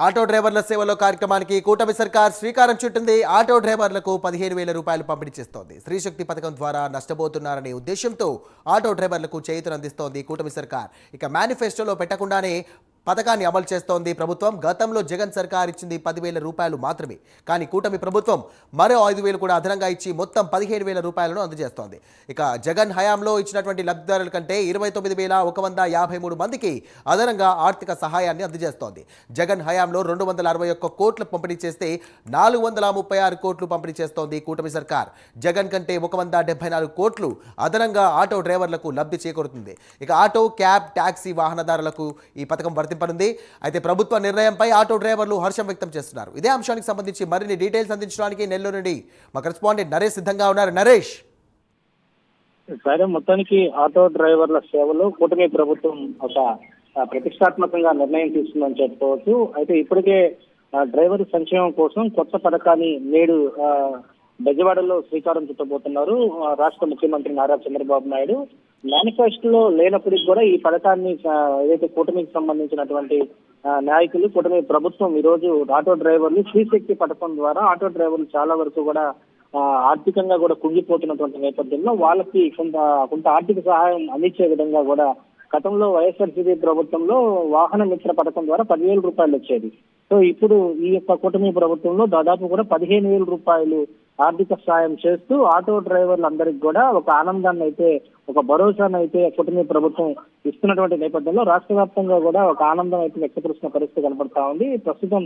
Auto డ్రైవర్ల సేవలో కార్యక్రమానికి కూటమి సర్కార్ శ్రీకారం చుట్టింది. ఆటో డ్రైవర్లకు 15,000 రూపాయలు పంపిణీ చేస్తోంది. స్త్రీశక్తి పథకం ద్వారా నష్టపోతున్నారనే ఉద్దేశంతో ఆటో డ్రైవర్లకు చేయూతనందిస్తోంది కూటమి సర్కార్. ఇక మేనిఫెస్టోలో పెట్టకుండానే పథకాన్ని అమలు చేస్తోంది ప్రభుత్వం. గతంలో జగన్ సర్కార్ ఇచ్చింది 10,000 రూపాయలు మాత్రమే. కానీ కూటమి ప్రభుత్వం మరో 5,000 కూడా అదనంగా ఇచ్చి మొత్తం 15,000 రూపాయలను అందజేస్తోంది. ఇక జగన్ హయాంలో ఇచ్చినటువంటి లబ్ధిదారుల కంటే 29,153 మందికి అదనంగా ఆర్థిక సహాయాన్ని అందజేస్తోంది. జగన్ హయాంలో 261 కోట్లు పంపిణీ చేస్తే 436 కోట్లు పంపిణీ చేస్తోంది కూటమి సర్కార్. జగన్ కంటే 174 కోట్లు అదనంగా ఆటో డ్రైవర్లకు లబ్ధి చేకూరుతుంది. ఇక ఆటో, క్యాబ్, టాక్సీ వాహనదారులకు ఈ పథకం వర్తింపనుంది. అయితే ప్రభుత్వ నిర్ణయంపై ఆటో డ్రైవర్లు హర్షం వ్యక్తం చేస్తున్నారు. ఇదే అంశానికి సంబంధించి మరిన్ని డీటెయిల్స్ అందించడానికి నెల్లూరు నుండి మా కరెస్పాండెంట్ నరేష్ సిద్ధంగా ఉన్నారు. నరేష్, సరే, మొత్తానికి ఆటో డ్రైవర్ల సేవలో కూటమి ప్రభుత్వం ఒక ప్రతిష్టాత్మకంగా నిర్ణయం తీసుకుందని చెప్పుకోవచ్చు. అయితే ఇప్పటికే డ్రైవర్ సంక్షేమం కోసం కొత్త పథకాన్ని నేడు బెజవాడలో శ్రీకారం చుట్టబోతున్నారు రాష్ట్ర ముఖ్యమంత్రి నారా చంద్రబాబు నాయుడు. మేనిఫెస్టోలో లేనప్పటికీ కూడా ఈ పథకాన్ని ఏదైతే కూటమికి సంబంధించినటువంటి నాయకులు, కూటమి ప్రభుత్వం ఈ రోజు ఆటో డ్రైవర్లు స్త్రీశక్తి పథకం ద్వారా ఆటో డ్రైవర్లు చాలా వరకు కూడా ఆర్థికంగా కూడా కుంగిపోతున్నటువంటి నేపథ్యంలో వాళ్ళకి కొంత ఆర్థిక సహాయం అందించే విధంగా కూడా గతంలో వైఎస్ఆర్సీపీ ప్రభుత్వంలో వాహన మిత్ర పథకం ద్వారా 10,000 రూపాయలు వచ్చేది. సో ఇప్పుడు ఈ యొక్క కూటమి ప్రభుత్వంలో దాదాపు కూడా 15,000 రూపాయలు ఆర్థిక సాయం చేస్తూ ఆటో డ్రైవర్లందరికీ కూడా ఒక ఆనందాన్ని అయితే, ఒక భరోసాను అయితే కూటమి ప్రభుత్వం ఇస్తున్నటువంటి నేపథ్యంలో రాష్ట్ర వ్యాప్తంగా కూడా ఒక ఆనందం అయితే వ్యక్తపరుస్తున్న పరిస్థితి కనబడతా ఉంది. ప్రస్తుతం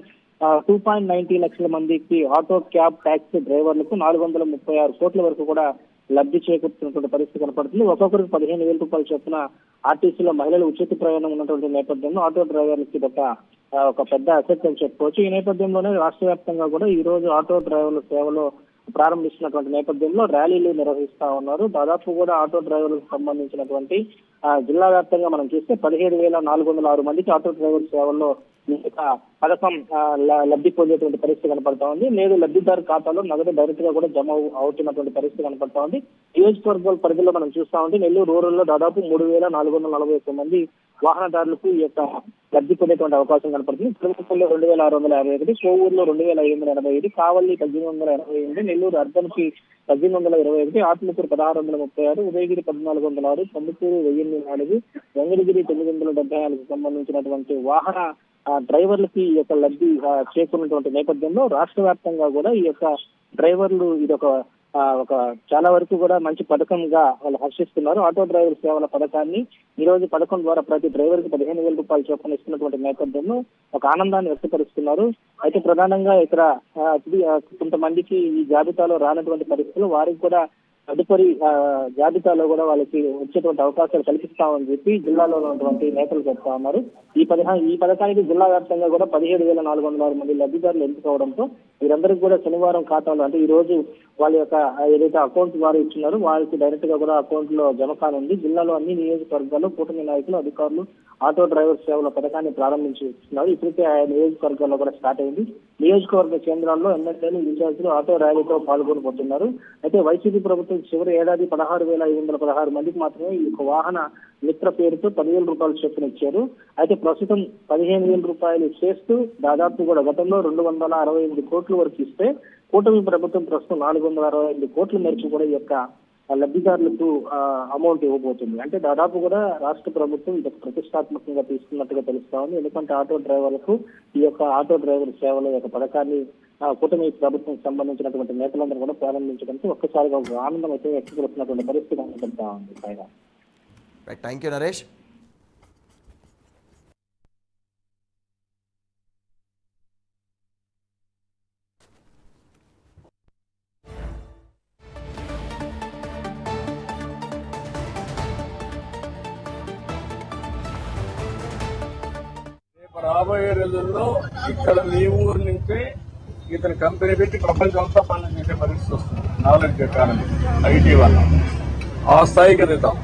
2.90 లక్షల మందికి ఆటో, క్యాబ్, టాక్సీ డ్రైవర్లకు 436 కోట్ల వరకు కూడా లబ్ధి చేకూరుతున్నటువంటి పరిస్థితి కనపడుతుంది. ఒక్కొక్కరికి 15,000 రూపాయలు చొప్పున ఆర్టీసీలో మహిళలు ఉచిత ప్రయాణం ఉన్నటువంటి నేపథ్యంలో ఆటో డ్రైవర్లకి ఒక పెద్ద అసెట్ అని చెప్పుకోవచ్చు. ఈ నేపథ్యంలోనే రాష్ట్ర వ్యాప్తంగా కూడా ఈ రోజు ఆటో డ్రైవర్ల సేవలో ప్రారంభిస్తున్నటువంటి నేపథ్యంలో ర్యాలీలు నిర్వహిస్తా ఉన్నారు. దాదాపు కూడా ఆటో డ్రైవర్లకు సంబంధించినటువంటి జిల్లా వ్యాప్తంగా మనం చూస్తే 17,406 మందికి ఆటో డ్రైవర్ సేవల్లో పథకం లబ్ధి పొందేటువంటి పరిస్థితి కనపడతా ఉంది. నేడు లబ్ధిదారు ఖాతాలో నగదు డైరెక్ట్ గా కూడా జమ అవుతున్నటువంటి పరిస్థితి కనపడతా ఉంది. నియోజకవర్గాల పరిధిలో మనం చూస్తా ఉంటే నెల్లూరు రూరల్లో దాదాపు 3,441 మంది వాహనదారులకు ఈ యొక్క లబ్ధి పొందేటువంటి అవకాశం కనపడుతుంది. తిరుపతిలో 2,651, కోవూరులో 2,585, కావలి 1,888, నెల్లూరు అర్బన్ కి 1,821, ఆత్మకూరు 1,636, ఉదయగిరి 1,406, కందుకూరు 1,004, వెంగళగిరి 974 సంబంధించినటువంటి వాహన డ్రైవర్లకి ఈ యొక్క లబ్ధి చేకూరినటువంటి నేపథ్యంలో రాష్ట్ర వ్యాప్తంగా కూడా ఈ యొక్క డ్రైవర్లు ఇదొక చాలా వరకు కూడా మంచి పథకంగా వాళ్ళు హర్షిస్తున్నారు. ఆటో డ్రైవర్ సేవల పథకాన్ని ఈ రోజు పథకం ద్వారా ప్రతి డ్రైవర్ కి 15,000 రూపాయలు చొప్పున ఇస్తున్నటువంటి నేపథ్యంలో ఒక ఆనందాన్ని వ్యక్తపరుస్తున్నారు. అయితే ప్రధానంగా ఇక్కడ కొంతమందికి ఈ జాబితాలో రానటువంటి పరిస్థితులు వారికి కూడా తదుపరి జాబితాలో కూడా వాళ్ళకి వచ్చేటువంటి అవకాశాలు కల్పిస్తామని చెప్పి జిల్లాలో ఉన్నటువంటి నేతలు చెప్తా ఉన్నారు. ఈ పథకానికి జిల్లా వ్యాప్తంగా కూడా 17,406 మంది లబ్ధిదారులు ఎంచుకోవడంతో వీరందరికీ కూడా శనివారం ఖాతాలో, అంటే ఈ రోజు వాళ్ళ యొక్క ఏదైతే అకౌంట్ వారు ఇచ్చినారో వారికి డైరెక్ట్ గా కూడా అకౌంట్ లో జమ కానుంది. జిల్లాలో అన్ని నియోజకవర్గాల్లో కూటమి నాయకులు, అధికారులు ఆటో డ్రైవర్ సేవల పథకాన్ని ప్రారంభించుతున్నారు. ఇప్పటికే ఆ నియోజకవర్గాల్లో కూడా స్టార్ట్ అయింది. నియోజకవర్గ కేంద్రాల్లో ఎమ్మెల్యేలు, ఇన్ఛార్జీలు ఆటో ర్యాలీతో పాల్గొనబోతున్నారు. అయితే వైసీపీ ప్రభుత్వం చివరి ఏడాది 16,516 మందికి మాత్రమే ఈ వాహన మిత్ర పేరుతో 10,000 రూపాయలు చొప్పున ఇచ్చారు. అయితే ప్రస్తుతం 15,000 రూపాయలు చేస్తూ దాదాపు కూడా గతంలో 268 కోట్ల వరకు ఇస్తే కూటమి ప్రభుత్వం ప్రస్తుతం 465 కోట్ల మేరకు కూడా ఈ యొక్క లబ్ధిదారులకు అమౌంట్ ఇవ్వబోతుంది. అంటే దాదాపు కూడా రాష్ట్ర ప్రభుత్వం ఇది ప్రతిష్టాత్మకంగా తీసుకున్నట్టుగా తెలుస్తా ఉంది. ఎందుకంటే ఆటో డ్రైవర్లకు ఈ యొక్క ఆటో డ్రైవర్ సేవల యొక్క పథకాన్ని కూటమి ప్రభుత్వం సంబంధించినటువంటి నేతలందరూ కూడా ప్రారంభించడానికి ఒక్కసారిగా ఒక ఆనందం అయితే వ్యక్తపడుతున్నటువంటి పరిస్థితి కనబడతా ఉంది. Thank you Naresh. రాబోయే రోజుల్లో ఇక్కడ మీ ఊరు నుంచి ఇతను కంపెనీ పెట్టి ప్రపంచం అంతా పనులు చేసే పరిస్థితి వస్తుంది. నాలెడ్జ్ ఎకానమీ, ఐటీ వల్ల ఆ స్థాయికి ఎదుగుతాం.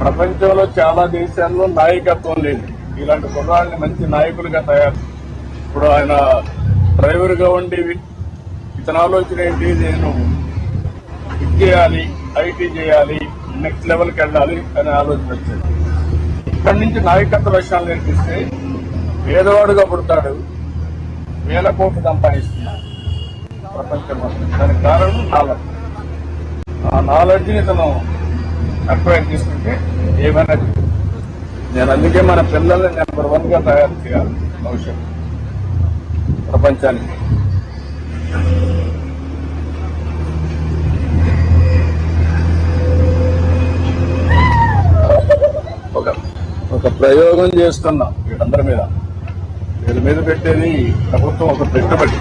ప్రపంచంలో చాలా దేశాల్లో నాయకత్వం లేదు. ఇలాంటి కుర్రాళ్ళని మంచి నాయకులుగా తయారు. ఇప్పుడు ఆయన డ్రైవర్ గా ఉండి ఇతని ఆలోచన ఏంటి, నేను ఇది చేయాలి, ఐటీ చేయాలి, నెక్స్ట్ లెవెల్కి వెళ్ళాలి అనే ఆలోచన వచ్చింది. ఇక్కడి నుంచి నాయకత్వ లక్షణాలు నేర్పిస్తే పేదవాడుగా పుడతాడు, వేల కోట్లు సంపాదిస్తున్నాడు ప్రపంచం మొత్తం. దానికి కారణం నాలెడ్జ్. ఆ నాలెడ్జ్ని తను అక్వైర్ చేసుకుంటే ఏమైనా. నేను అందుకే మన పిల్లల్ని నెంబర్ 1 గా తయారు చేయాలి భవిష్యత్తు ప్రపంచానికి. ఒక ప్రయోగం చేస్తున్నాం వీళ్ళందరి మీద. వీళ్ళ మీద పెట్టేది ప్రభుత్వం ఒక పెట్టుబడి.